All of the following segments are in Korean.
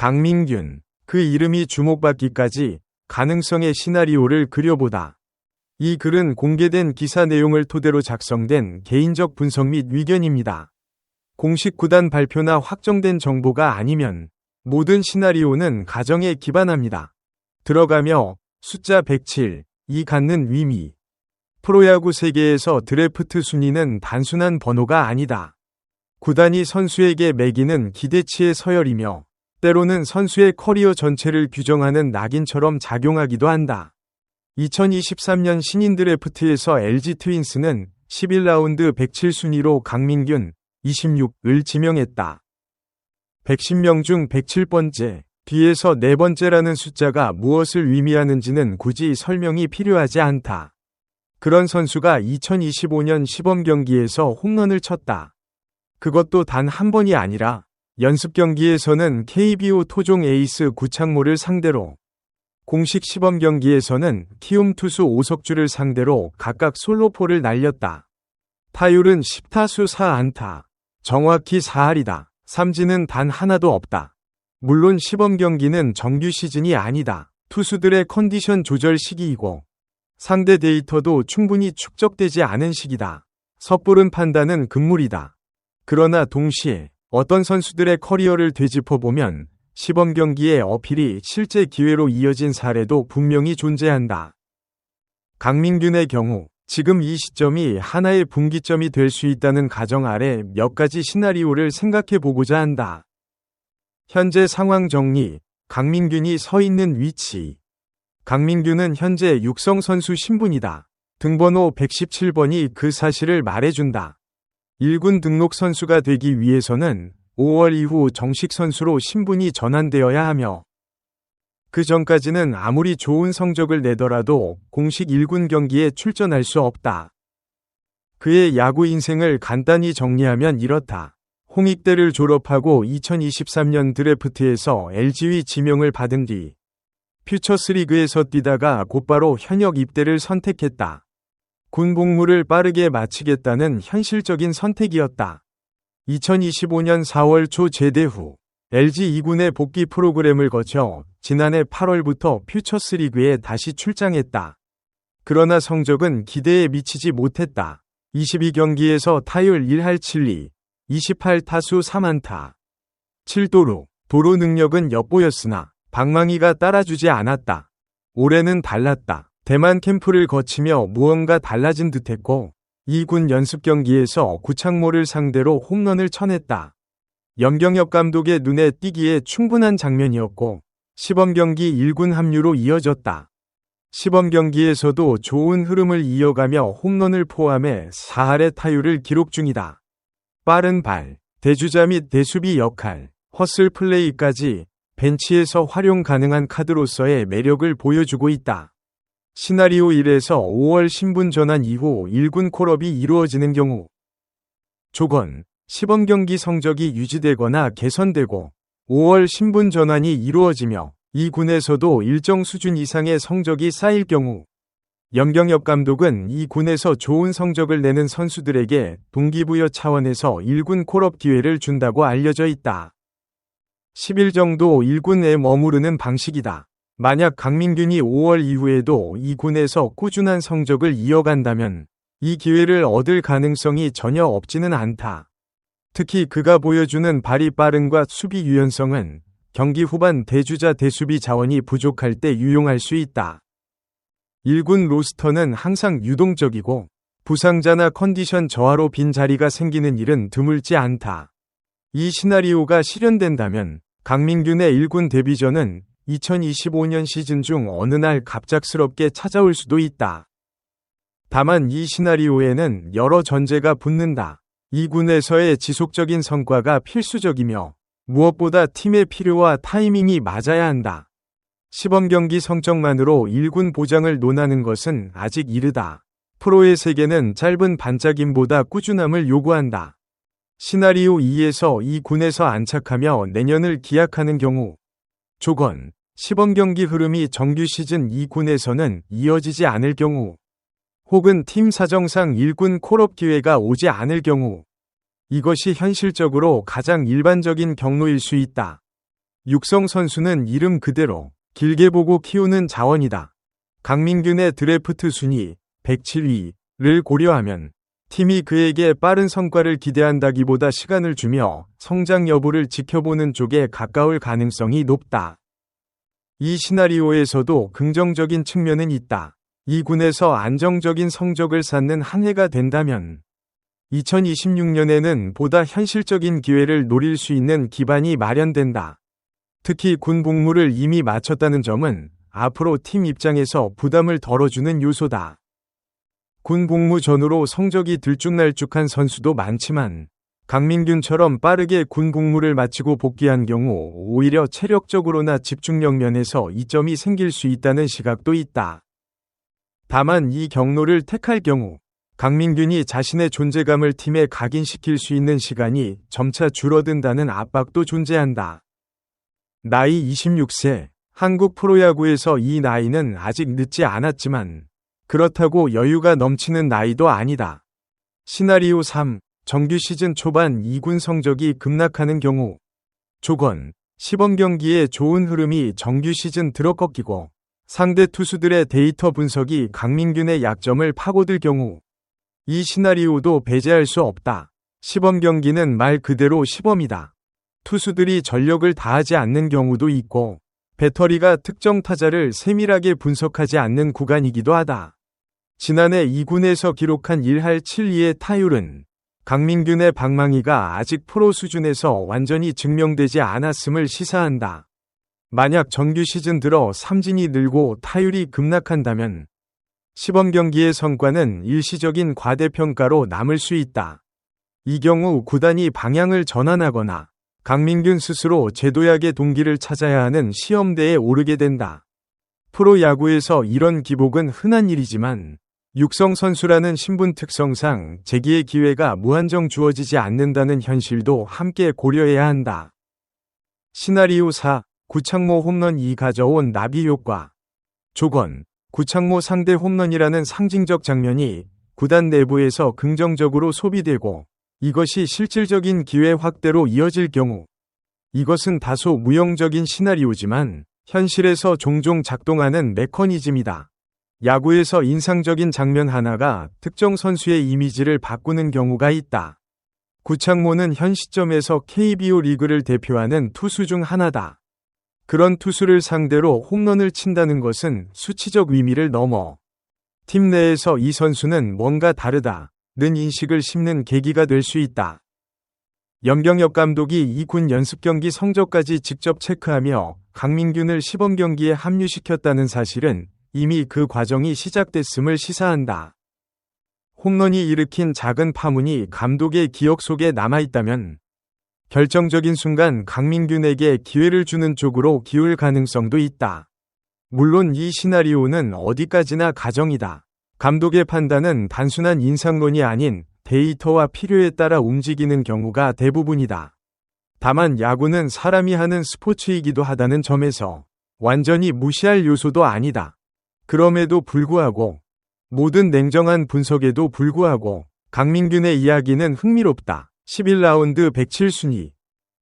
강민균, 그 이름이 주목받기까지 가능성의 시나리오를 그려보다. 이 글은 공개된 기사 내용을 토대로 작성된 개인적 분석 및 의견입니다. 공식 구단 발표나 확정된 정보가 아니면 모든 시나리오는 가정에 기반합니다. 들어가며 숫자 107, 이 갖는 의미. 프로야구 세계에서 드래프트 순위는 단순한 번호가 아니다. 구단이 선수에게 매기는 기대치의 서열이며 때로는 선수의 커리어 전체를 규정하는 낙인처럼 작용하기도 한다. 2023년 신인 드래프트에서 LG 트윈스는 11라운드 107순위로 강민균, 26을 지명했다. 110명 중 107번째, 뒤에서 4번째라는 숫자가 무엇을 의미하는지는 굳이 설명이 필요하지 않다. 그런 선수가 2025년 시범경기에서 홈런을 쳤다. 그것도 단 한 번이 아니라 연습 경기에서는 KBO 토종 에이스 구창모를 상대로, 공식 시범 경기에서는 키움 투수 오석주를 상대로 각각 솔로포를 날렸다. 타율은 10타수 4안타, 정확히 4할이다. 삼진은 단 하나도 없다. 물론 시범 경기는 정규 시즌이 아니다. 투수들의 컨디션 조절 시기이고 상대 데이터도 충분히 축적되지 않은 시기다. 섣부른 판단은 금물이다. 그러나 동시에 어떤 선수들의 커리어를 되짚어보면 시범 경기의 어필이 실제 기회로 이어진 사례도 분명히 존재한다. 강민균의 경우 지금 이 시점이 하나의 분기점이 될 수 있다는 가정 아래 몇 가지 시나리오를 생각해 보고자 한다. 현재 상황 정리, 강민균이 서 있는 위치. 강민균은 현재 육성 선수 신분이다. 등번호 117번이 그 사실을 말해준다. 1군 등록 선수가 되기 위해서는 5월 이후 정식 선수로 신분이 전환되어야 하며 그 전까지는 아무리 좋은 성적을 내더라도 공식 1군 경기에 출전할 수 없다. 그의 야구 인생을 간단히 정리하면 이렇다. 홍익대를 졸업하고 2023년 드래프트에서 LG의 지명을 받은 뒤 퓨처스리그에서 뛰다가 곧바로 현역 입대를 선택했다. 군 복무를 빠르게 마치겠다는 현실적인 선택이었다. 2025년 4월 초 제대 후 LG 2군의 복귀 프로그램을 거쳐 지난해 8월부터 퓨처스리그에 다시 출장했다. 그러나 성적은 기대에 미치지 못했다. 22경기에서 타율 1할 7리, 28타수 3안타, 7도루, 도루 능력은 엿보였으나 방망이가 따라주지 않았다. 올해는 달랐다. 대만 캠프를 거치며 무언가 달라진 듯했고 2군 연습 경기에서 구창모를 상대로 홈런을 쳐냈다. 염경엽 감독의 눈에 띄기에 충분한 장면이었고 시범 경기 1군 합류로 이어졌다. 시범 경기에서도 좋은 흐름을 이어가며 홈런을 포함해 4할의 타율을 기록 중이다. 빠른 발, 대주자 및 대수비 역할, 허슬 플레이까지 벤치에서 활용 가능한 카드로서의 매력을 보여주고 있다. 시나리오 1에서 5월 신분 전환 이후 1군 콜업이 이루어지는 경우 조건, 시범 경기 성적이 유지되거나 개선되고 5월 신분 전환이 이루어지며 이 군에서도 일정 수준 이상의 성적이 쌓일 경우 염경엽 감독은 이 군에서 좋은 성적을 내는 선수들에게 동기부여 차원에서 1군 콜업 기회를 준다고 알려져 있다. 10일 정도 1군에 머무르는 방식이다. 만약 강민균이 5월 이후에도 이 군에서 꾸준한 성적을 이어간다면 이 기회를 얻을 가능성이 전혀 없지는 않다. 특히 그가 보여주는 발이 빠름과 수비 유연성은 경기 후반 대주자 대수비 자원이 부족할 때 유용할 수 있다. 1군 로스터는 항상 유동적이고 부상자나 컨디션 저하로 빈 자리가 생기는 일은 드물지 않다. 이 시나리오가 실현된다면 강민균의 1군 데뷔전은 2025년 시즌 중 어느 날 갑작스럽게 찾아올 수도 있다. 다만 이 시나리오에는 여러 전제가 붙는다. 2군에서의 지속적인 성과가 필수적이며 무엇보다 팀의 필요와 타이밍이 맞아야 한다. 시범 경기 성적만으로 1군 보장을 논하는 것은 아직 이르다. 프로의 세계는 짧은 반짝임보다 꾸준함을 요구한다. 시나리오 2에서 이 군에서 안착하며 내년을 기약하는 경우 조건, 시범 경기 흐름이 정규 시즌 2군에서는 이어지지 않을 경우 혹은 팀 사정상 1군 콜업 기회가 오지 않을 경우 이것이 현실적으로 가장 일반적인 경로일 수 있다. 육성 선수는 이름 그대로 길게 보고 키우는 자원이다. 강민균의 드래프트 순위 107위를 고려하면 팀이 그에게 빠른 성과를 기대한다기보다 시간을 주며 성장 여부를 지켜보는 쪽에 가까울 가능성이 높다. 이 시나리오에서도 긍정적인 측면은 있다. 이 군에서 안정적인 성적을 쌓는 한 해가 된다면 2026년에는 보다 현실적인 기회를 노릴 수 있는 기반이 마련된다. 특히 군 복무를 이미 마쳤다는 점은 앞으로 팀 입장에서 부담을 덜어주는 요소다. 군 복무 전후로 성적이 들쭉날쭉한 선수도 많지만 강민균처럼 빠르게 군 복무를 마치고 복귀한 경우 오히려 체력적으로나 집중력 면에서 이점이 생길 수 있다는 시각도 있다. 다만 이 경로를 택할 경우 강민균이 자신의 존재감을 팀에 각인시킬 수 있는 시간이 점차 줄어든다는 압박도 존재한다. 나이 26세, 한국 프로야구에서 이 나이는 아직 늦지 않았지만 그렇다고 여유가 넘치는 나이도 아니다. 시나리오 3. 정규 시즌 초반 2군 성적이 급락하는 경우 조건, 시범 경기에 좋은 흐름이 정규 시즌 들어 꺾이고 상대 투수들의 데이터 분석이 강민균의 약점을 파고들 경우 이 시나리오도 배제할 수 없다. 시범 경기는 말 그대로 시범이다. 투수들이 전력을 다하지 않는 경우도 있고 배터리가 특정 타자를 세밀하게 분석하지 않는 구간이기도 하다. 지난해 2군에서 기록한 1할 7리의 타율은 강민균의 방망이가 아직 프로 수준에서 완전히 증명되지 않았음을 시사한다. 만약 정규 시즌 들어 삼진이 늘고 타율이 급락한다면 시범 경기의 성과는 일시적인 과대평가로 남을 수 있다. 이 경우 구단이 방향을 전환하거나 강민균 스스로 제도약의 동기를 찾아야 하는 시험대에 오르게 된다. 프로야구에서 이런 기복은 흔한 일이지만 육성 선수라는 신분 특성상 재기의 기회가 무한정 주어지지 않는다는 현실도 함께 고려해야 한다. 시나리오 4. 구창모 홈런 2 가져온 나비 효과. 조건, 구창모 상대 홈런이라는 상징적 장면이 구단 내부에서 긍정적으로 소비되고 이것이 실질적인 기회 확대로 이어질 경우 이것은 다소 무용적인 시나리오지만 현실에서 종종 작동하는 메커니즘이다. 야구에서 인상적인 장면 하나가 특정 선수의 이미지를 바꾸는 경우가 있다. 구창모는 현 시점에서 KBO 리그를 대표하는 투수 중 하나다. 그런 투수를 상대로 홈런을 친다는 것은 수치적 의미를 넘어 팀 내에서 이 선수는 뭔가 다르다는 인식을 심는 계기가 될 수 있다. 염경엽 감독이 이 군 연습 경기 성적까지 직접 체크하며 강민균을 시범 경기에 합류시켰다는 사실은 이미 그 과정이 시작됐음을 시사한다. 홈런이 일으킨 작은 파문이 감독의 기억 속에 남아있다면 결정적인 순간 강민균에게 기회를 주는 쪽으로 기울 가능성도 있다. 물론 이 시나리오는 어디까지나 가정이다. 감독의 판단은 단순한 인상론이 아닌 데이터와 필요에 따라 움직이는 경우가 대부분이다. 다만 야구는 사람이 하는 스포츠이기도 하다는 점에서 완전히 무시할 요소도 아니다. 그럼에도 불구하고 모든 냉정한 분석에도 불구하고 강민균의 이야기는 흥미롭다. 11라운드 107순위.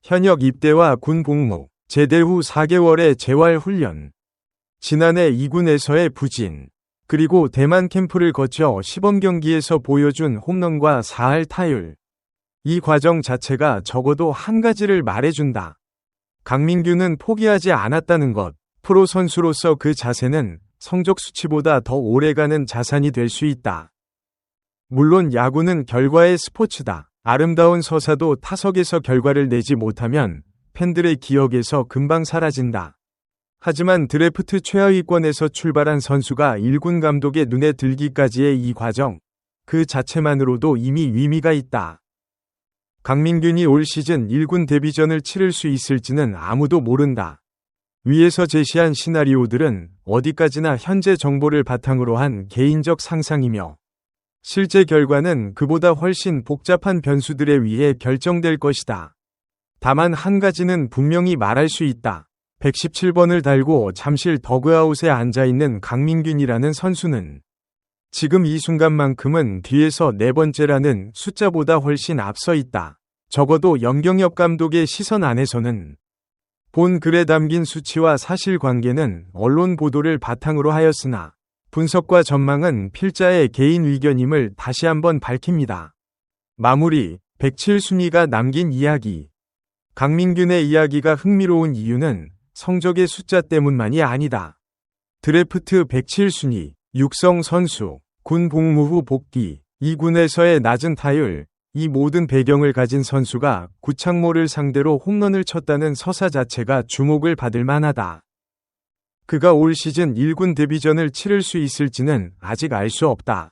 현역 입대와 군 복무, 제대 후 4개월의 재활 훈련. 지난해 2군에서의 부진, 그리고 대만 캠프를 거쳐 시범 경기에서 보여준 홈런과 4할 타율. 이 과정 자체가 적어도 한 가지를 말해준다. 강민균은 포기하지 않았다는 것. 프로 선수로서 그 자세는 성적 수치보다 더 오래가는 자산이 될 수 있다. 물론 야구는 결과의 스포츠다. 아름다운 서사도 타석에서 결과를 내지 못하면 팬들의 기억에서 금방 사라진다. 하지만 드래프트 최하위권에서 출발한 선수가 1군 감독의 눈에 들기까지의 이 과정, 그 자체만으로도 이미 의미가 있다. 강민균이 올 시즌 1군 데뷔전을 치를 수 있을지는 아무도 모른다. 위에서 제시한 시나리오들은 어디까지나 현재 정보를 바탕으로 한 개인적 상상이며 실제 결과는 그보다 훨씬 복잡한 변수들에 의해 결정될 것이다. 다만 한 가지는 분명히 말할 수 있다. 117번을 달고 잠실 더그아웃에 앉아있는 강민균이라는 선수는 지금 이 순간만큼은 뒤에서 네 번째라는 숫자보다 훨씬 앞서 있다. 적어도 염경엽 감독의 시선 안에서는 본 글에 담긴 수치와 사실관계는 언론 보도를 바탕으로 하였으나 분석과 전망은 필자의 개인 의견임을 다시 한번 밝힙니다. 마무리, 백칠순위가 남긴 이야기. 강민균의 이야기가 흥미로운 이유는 성적의 숫자 때문만이 아니다. 드래프트 107순위, 육성 선수, 군 복무 후 복귀, 이 군에서의 낮은 타율, 이 모든 배경을 가진 선수가 구창모를 상대로 홈런을 쳤다는 서사 자체가 주목을 받을 만하다. 그가 올 시즌 1군 데뷔전을 치를 수 있을지는 아직 알 수 없다.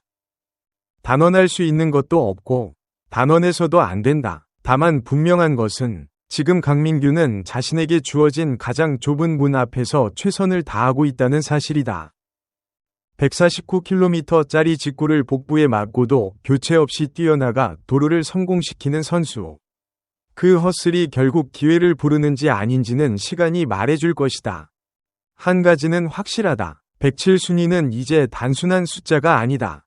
단언할 수 있는 것도 없고 단언해서도 안 된다. 다만 분명한 것은 지금 강민규는 자신에게 주어진 가장 좁은 문 앞에서 최선을 다하고 있다는 사실이다. 149km짜리 직구를 복부에 맞고도 교체 없이 뛰어나가 도루를 성공시키는 선수. 그 허슬이 결국 기회를 부르는지 아닌지는 시간이 말해줄 것이다. 한 가지는 확실하다. 107순위는 이제 단순한 숫자가 아니다.